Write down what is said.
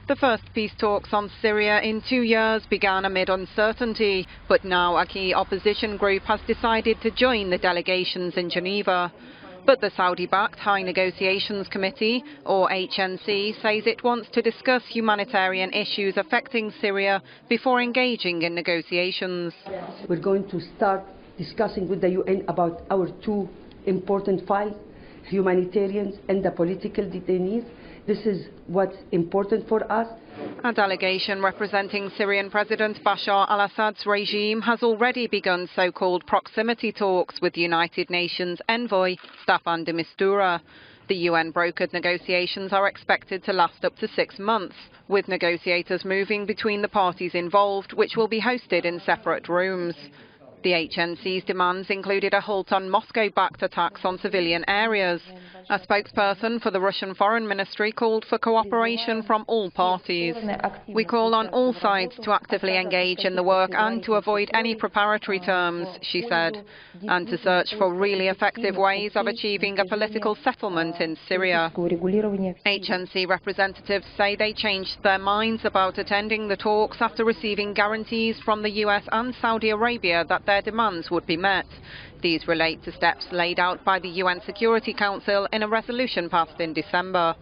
The first peace talks on Syria in 2 years began amid uncertainty, but now a key opposition group has decided to join the delegations in Geneva. But the Saudi-backed High Negotiations Committee, or HNC, says it wants to discuss humanitarian issues affecting Syria before engaging in negotiations. We're going to start discussing with the UN about our two important files, humanitarians and the political detainees. This is what's important for us. A delegation representing Syrian President Bashar al-Assad's regime has already begun so-called proximity talks with United Nations envoy Staffan de Mistura. The UN-brokered negotiations are expected to last up to 6 months, with negotiators moving between the parties involved, which will be hosted in separate rooms. The HNC's demands included a halt on Moscow-backed attacks on civilian areas. A spokesperson for the Russian Foreign Ministry called for cooperation from all parties. "We call on all sides to actively engage in the work and to avoid any preparatory terms," she said, and to search for really effective ways of achieving a political settlement in Syria. HNC representatives say they changed their minds about attending the talks after receiving guarantees from the US and Saudi Arabia that their demands would be met. These relate to steps laid out by the UN Security Council in a resolution passed in December.